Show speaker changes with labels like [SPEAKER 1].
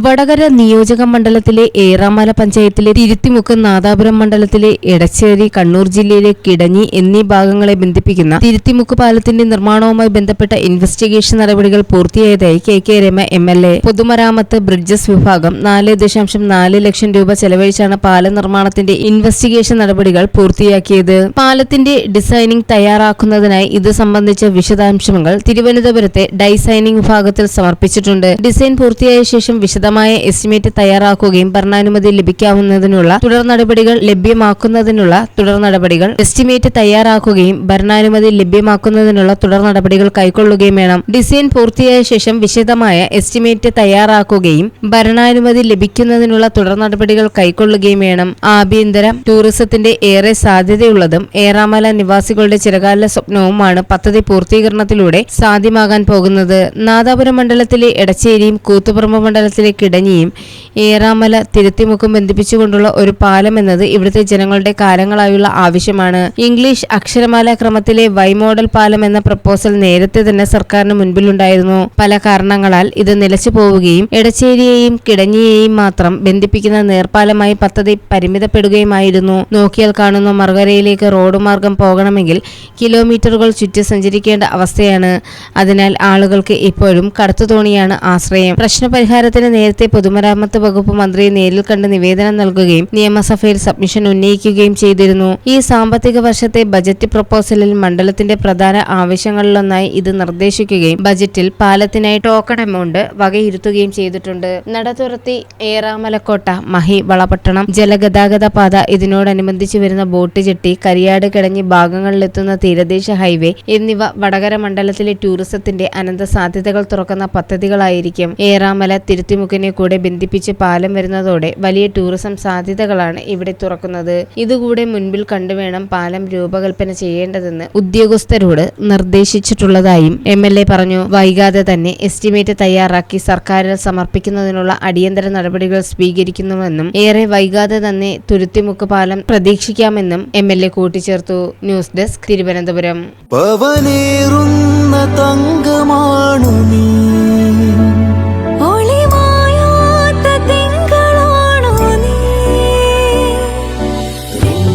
[SPEAKER 1] വടകര നിയോജക മണ്ഡലത്തിലെ ഏറാമല പഞ്ചായത്തിലെ തിരുത്തിമുക്ക്, നാദാപുരം മണ്ഡലത്തിലെ എടച്ചേരി, കണ്ണൂർ ജില്ലയിലെ കിടഞ്ഞി എന്നീ ഭാഗങ്ങളെ ബന്ധിപ്പിക്കുന്ന തിരുത്തിമുക്ക് പാലത്തിന്റെ നിർമ്മാണവുമായി ബന്ധപ്പെട്ട ഇൻവെസ്റ്റിഗേഷൻ നടപടികൾ പൂർത്തിയായതായി കെ രമ MLA. പൊതുമരാമത്ത് ബ്രിഡ്ജസ് വിഭാഗം 4.4 ലക്ഷം രൂപ ചെലവഴിച്ചാണ് പാല നിർമ്മാണത്തിന്റെ ഇൻവെസ്റ്റിഗേഷൻ നടപടികൾ പൂർത്തിയാക്കിയത്. പാലത്തിന്റെ ഡിസൈനിംഗ് തയ്യാറാക്കുന്നതിനായി ഇത് സംബന്ധിച്ച വിശദാംശങ്ങൾ തിരുവനന്തപുരത്തെ ഡിസൈനിംഗ് വിഭാഗത്തിൽ സമർപ്പിച്ചിട്ടുണ്ട്. ഡിസൈൻ പൂർത്തിയായ ശേഷം വിശദമായ എസ്റ്റിമേറ്റ് തയ്യാറാക്കുകയും ഭരണാനുമതി ലഭിക്കാവുന്നതിനുള്ള തുടർ നടപടികൾ കൈക്കൊള്ളുകയും വേണം. ഡിസൈൻ പൂർത്തിയായ ശേഷം വിശദമായ എസ്റ്റിമേറ്റ് തയ്യാറാക്കുകയും ഭരണാനുമതി ലഭിക്കുന്നതിനുള്ള തുടർ നടപടികൾ കൈക്കൊള്ളുകയും വേണം. ആഭ്യന്തര ടൂറിസത്തിന്റെ ഏറെ സാധ്യതയുള്ളതും ഏറാമല നിവാസികളുടെ ചിരകാല സ്വപ്നവുമാണ് പദ്ധതി പൂർത്തീകരണത്തിലൂടെ സാധ്യമാകാൻ പോകുന്നത്. നാദാപുരം മണ്ഡലത്തിലെ എടച്ചേരിയും കൂത്തുപറമ്പ് മണ്ഡലത്തിലെ കിടഞ്ഞിയും ഏറാമല തിരുത്തിമുക്കും ബന്ധിപ്പിച്ചുകൊണ്ടുള്ള ഒരു പാലം എന്നത് ഇവിടുത്തെ ജനങ്ങളുടെ കാലങ്ങളായുള്ള ആവശ്യമാണ്. ഇംഗ്ലീഷ് അക്ഷരമാല ക്രമത്തിലെ വൈ മോഡൽ പാലം എന്ന പ്രപ്പോസൽ നേരത്തെ തന്നെ സർക്കാരിന് മുൻപിലുണ്ടായിരുന്നു. പല കാരണങ്ങളാൽ ഇത് നിലച്ചു പോവുകയും എടച്ചേരിയെയും കിടഞ്ഞിയെയും മാത്രം ബന്ധിപ്പിക്കുന്ന നേർപ്പാലമായി പദ്ധതി പരിമിതപ്പെടുകയുമായിരുന്നു. നോക്കിയാൽ കാണുന്ന മറുകരയിലേക്ക് റോഡ് മാർഗം പോകണമെങ്കിൽ കിലോമീറ്ററുകൾ ചുറ്റി സഞ്ചരിക്കേണ്ട അവസ്ഥയാണ്. അതിനാൽ ആളുകൾക്ക് ഇപ്പോഴും കടത്തുതോണിയാണ് ആശ്രയം. പ്രശ്നപരിഹാരത്തിന് നേരത്തെ പൊതുമരാമത്ത് വകുപ്പ് മന്ത്രിയെ നേരിൽ കണ്ട് നിവേദനം നൽകുകയും നിയമസഭയിൽ സബ്മിഷൻ ഉന്നയിക്കുകയും ചെയ്തിരുന്നു. ഈ സാമ്പത്തിക വർഷത്തെ ബജറ്റ് പ്രപ്പോസലിൽ മണ്ഡലത്തിന്റെ പ്രധാന ആവശ്യങ്ങളിലൊന്നായി ഇത് നിർദ്ദേശിക്കുകയും ബജറ്റിൽ പാലത്തിനായി ടോക്കൺ എമൗണ്ട് വകയിരുത്തുകയും ചെയ്തിട്ടുണ്ട്. നടതുറത്തി, ഏറാമലക്കോട്ട, മഹി, വളപട്ടണം ജലഗതാഗത പാത, ഇതിനോടനുബന്ധിച്ച് വരുന്ന ബോട്ട് ജെട്ടി, കരിയാട്, കിടഞ്ഞി ഭാഗങ്ങളിലെത്തുന്ന തീരദേശ ഹൈവേ എന്നിവ വടകര മണ്ഡലത്തിലെ ടൂറിസത്തിന്റെ അനന്ത സാധ്യതകൾ തുറക്കുന്ന പദ്ധതികളായിരിക്കും. ഏറാമല തിരുത്തിമുക്കിനെ കൂടെ ബന്ധിപ്പിച്ച് പാലം വരുന്നതോടെ വലിയ ടൂറിസം സാധ്യതകളാണ് ഇവിടെ തുറക്കുന്നത്. ഇതുകൂടെ മുൻപിൽ കണ്ടുവേണം പാലം രൂപകൽപ്പന ചെയ്യേണ്ടതെന്ന് ഉദ്യോഗസ്ഥരോട് നിർദ്ദേശിച്ചിട്ടുള്ളതായും MLA പറഞ്ഞു. വൈകാതെ തന്നെ എസ്റ്റിമേറ്റ് തയ്യാറാക്കി സർക്കാരിൽ സമർപ്പിക്കുന്നതിനുള്ള അടിയന്തര നടപടികൾ സ്വീകരിക്കുന്നുവെന്നും ഏറെ വൈകാതെ തന്നെ തുരുത്തിമുക്ക് പാലം പ്രതീക്ഷിക്കാമെന്നും MLA കൂട്ടിച്ചേർത്തു. News desk, Thiruvananthapuram.